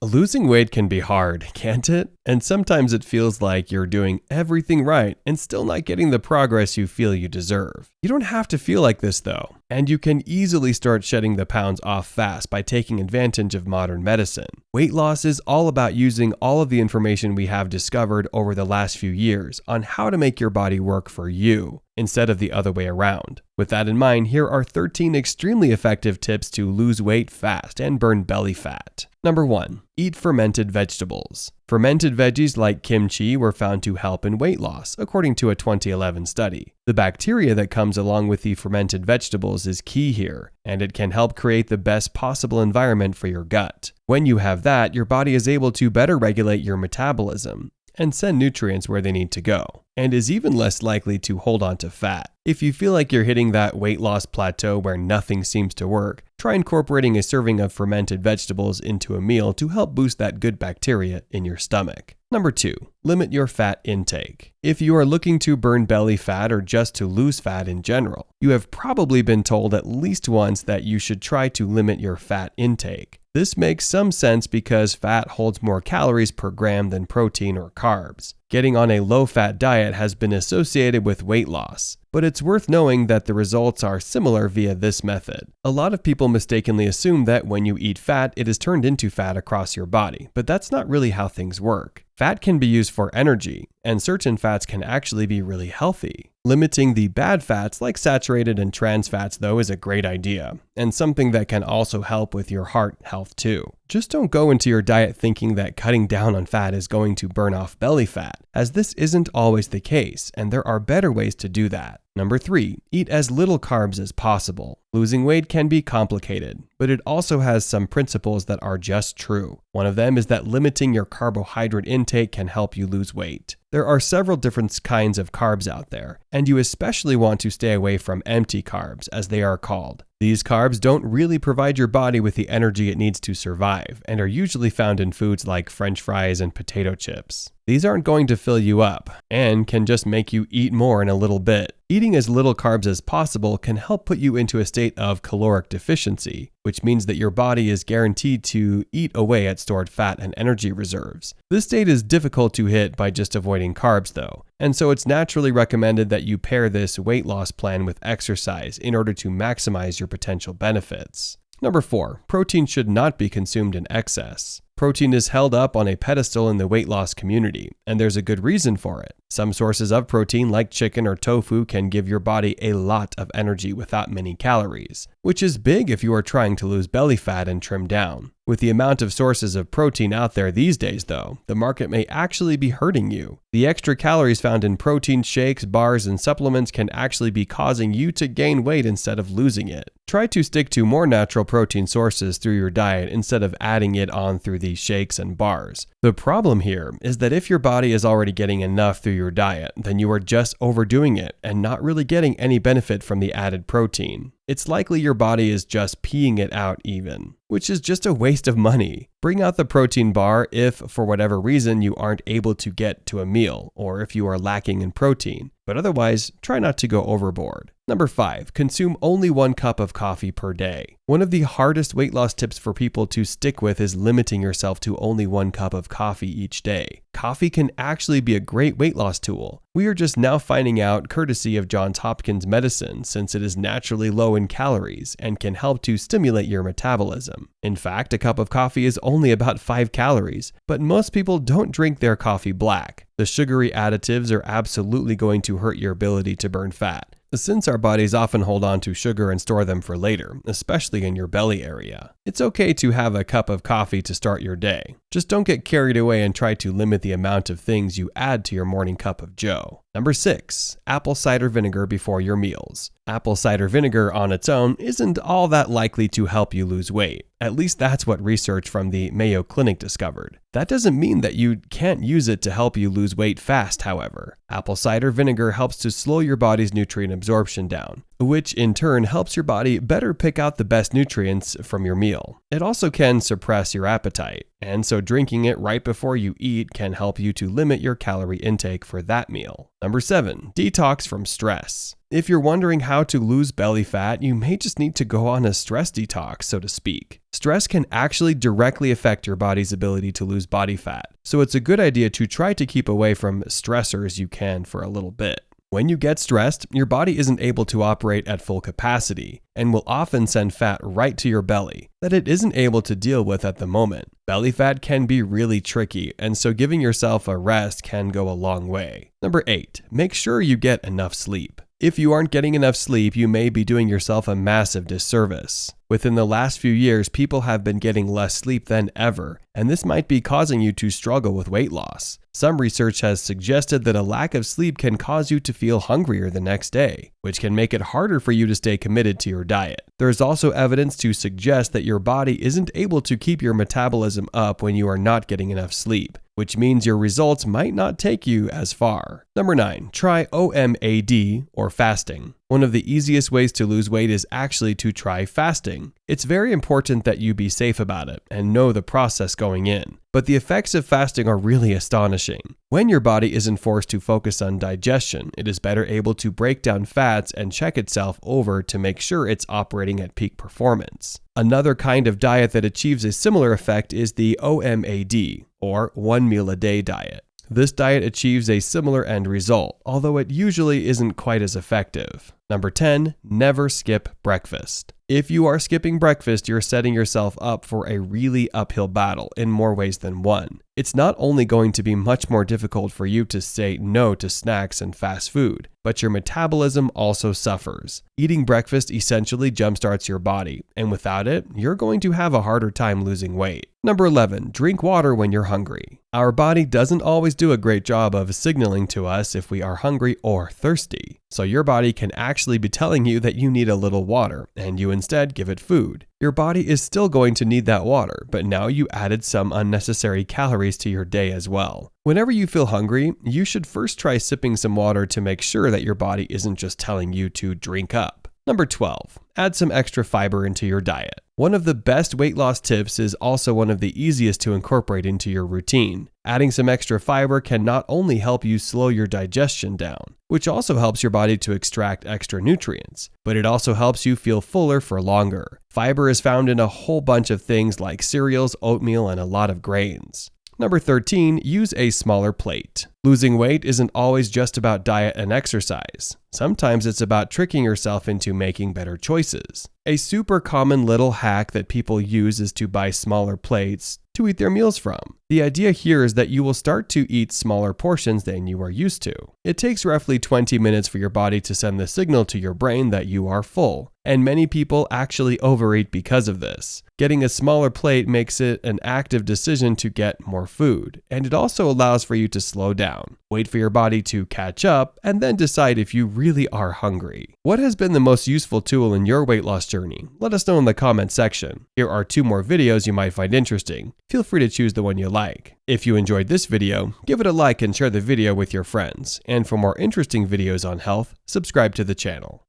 Losing weight can be hard, can't it? And sometimes it feels like you're doing everything right and still not getting the progress you feel you deserve. You don't have to feel like this though, and you can easily start shedding the pounds off fast by taking advantage of modern medicine. Weight loss is all about using all of the information we have discovered over the last few years on how to make your body work for you, instead of the other way around. With that in mind, here are 13 extremely effective tips to lose weight fast and burn belly fat. Number 1. Eat fermented vegetables. Fermented veggies like kimchi were found to help in weight loss, according to a 2011 study. The bacteria that comes along with the fermented vegetables is key here, and it can help create the best possible environment for your gut. When you have that, your body is able to better regulate your metabolism and send nutrients where they need to go, and is even less likely to hold on to fat. If you feel like you're hitting that weight loss plateau where nothing seems to work, try incorporating a serving of fermented vegetables into a meal to help boost that good bacteria in your stomach. Number 2. Limit your fat intake. If you are looking to burn belly fat or just to lose fat in general, you have probably been told at least once that you should try to limit your fat intake. This makes some sense because fat holds more calories per gram than protein or carbs. Getting on a low-fat diet has been associated with weight loss, but it's worth knowing that the results are similar via this method. A lot of people mistakenly assume that when you eat fat, it is turned into fat across your body, but that's not really how things work. Fat can be used for energy, and certain fats can actually be really healthy. Limiting the bad fats like saturated and trans fats though is a great idea, and something that can also help with your heart health too. Just don't go into your diet thinking that cutting down on fat is going to burn off belly fat, as this isn't always the case, and there are better ways to do that. Number 3. Eat as little carbs as possible. Losing weight can be complicated, but it also has some principles that are just true. One of them is that limiting your carbohydrate intake can help you lose weight. There are several different kinds of carbs out there, and you especially want to stay away from empty carbs, as they are called. These carbs don't really provide your body with the energy it needs to survive, and are usually found in foods like French fries and potato chips. These aren't going to fill you up, and can just make you eat more in a little bit. Eating as little carbs as possible can help put you into a state of caloric deficiency, which means that your body is guaranteed to eat away at stored fat and energy reserves. This state is difficult to hit by just avoiding carbs though, and so it's naturally recommended that you pair this weight loss plan with exercise in order to maximize your potential benefits. Number 4. Protein should not be consumed in excess. Protein is held up on a pedestal in the weight loss community, and there's a good reason for it. Some sources of protein like chicken or tofu can give your body a lot of energy without many calories, which is big if you are trying to lose belly fat and trim down. With the amount of sources of protein out there these days though, the market may actually be hurting you. The extra calories found in protein shakes, bars, and supplements can actually be causing you to gain weight instead of losing it. Try to stick to more natural protein sources through your diet instead of adding it on through these shakes and bars. The problem here is that if your body is already getting enough through your diet, then you are just overdoing it and not really getting any benefit from the added protein. It's likely your body is just peeing it out even, which is just a waste of money. Bring out the protein bar if, for whatever reason, you aren't able to get to a meal, or if you are lacking in protein, but otherwise, try not to go overboard. Number 5. Consume only 1 cup of coffee per day. One of the hardest weight loss tips for people to stick with is limiting yourself to only 1 cup of coffee each day. Coffee can actually be a great weight loss tool. We are just now finding out courtesy of Johns Hopkins medicine, since it is naturally low in calories and can help to stimulate your metabolism. In fact, a cup of coffee is only about 5 calories, but most people don't drink their coffee black. The sugary additives are absolutely going to hurt your ability to burn fat, since our bodies often hold on to sugar and store them for later, especially in your belly area. It's okay to have a cup of coffee to start your day. Just don't get carried away and try to limit the amount of things you add to your morning cup of joe. Number 6. Apple cider vinegar before your meals. Apple cider vinegar on its own isn't all that likely to help you lose weight. At least that's what research from the Mayo Clinic discovered. That doesn't mean that you can't use it to help you lose weight fast, however. Apple cider vinegar helps to slow your body's nutrient absorption down, which in turn helps your body better pick out the best nutrients from your meal. It also can suppress your appetite, and so drinking it right before you eat can help you to limit your calorie intake for that meal. Number 7, detox from stress. If you're wondering how to lose belly fat, you may just need to go on a stress detox, so to speak. Stress can actually directly affect your body's ability to lose body fat, so it's a good idea to try to keep away from stressors you can for a little bit. When you get stressed, your body isn't able to operate at full capacity and will often send fat right to your belly that it isn't able to deal with at the moment. Belly fat can be really tricky, and so giving yourself a rest can go a long way. Number 8, make sure you get enough sleep. If you aren't getting enough sleep, you may be doing yourself a massive disservice. Within the last few years, people have been getting less sleep than ever, and this might be causing you to struggle with weight loss. Some research has suggested that a lack of sleep can cause you to feel hungrier the next day, which can make it harder for you to stay committed to your diet. There is also evidence to suggest that your body isn't able to keep your metabolism up when you are not getting enough sleep, which means your results might not take you as far. Number 9, try OMAD or fasting. One of the easiest ways to lose weight is actually to try fasting. It's very important that you be safe about it and know the process going in. But the effects of fasting are really astonishing. When your body isn't forced to focus on digestion, it is better able to break down fats and check itself over to make sure it's operating at peak performance. Another kind of diet that achieves a similar effect is the OMAD, or 1 meal a day diet. This diet achieves a similar end result, although it usually isn't quite as effective. Number 10, never skip breakfast. If you are skipping breakfast, you're setting yourself up for a really uphill battle in more ways than one. It's not only going to be much more difficult for you to say no to snacks and fast food, but your metabolism also suffers. Eating breakfast essentially jumpstarts your body, and without it, you're going to have a harder time losing weight. Number 11, drink water when you're hungry. Our body doesn't always do a great job of signaling to us if we are hungry or thirsty. So your body can actually be telling you that you need a little water, and you instead give it food. Your body is still going to need that water, but now you added some unnecessary calories to your day as well. Whenever you feel hungry, you should first try sipping some water to make sure that your body isn't just telling you to drink up. Number 12, add some extra fiber into your diet. One of the best weight loss tips is also one of the easiest to incorporate into your routine. Adding some extra fiber can not only help you slow your digestion down, which also helps your body to extract extra nutrients, but it also helps you feel fuller for longer. Fiber is found in a whole bunch of things like cereals, oatmeal, and a lot of grains. Number 13, use a smaller plate. Losing weight isn't always just about diet and exercise. Sometimes it's about tricking yourself into making better choices. A super common little hack that people use is to buy smaller plates to eat their meals from. The idea here is that you will start to eat smaller portions than you are used to. It takes roughly 20 minutes for your body to send the signal to your brain that you are full, and many people actually overeat because of this. Getting a smaller plate makes it an active decision to get more food, and it also allows for you to slow down, wait for your body to catch up, and then decide if you really are hungry. What has been the most useful tool in your weight loss journey? Let us know in the comment section. Here are 2 more videos you might find interesting. Feel free to choose the one you like. If you enjoyed this video, give it a like and share the video with your friends. And for more interesting videos on health, subscribe to the channel.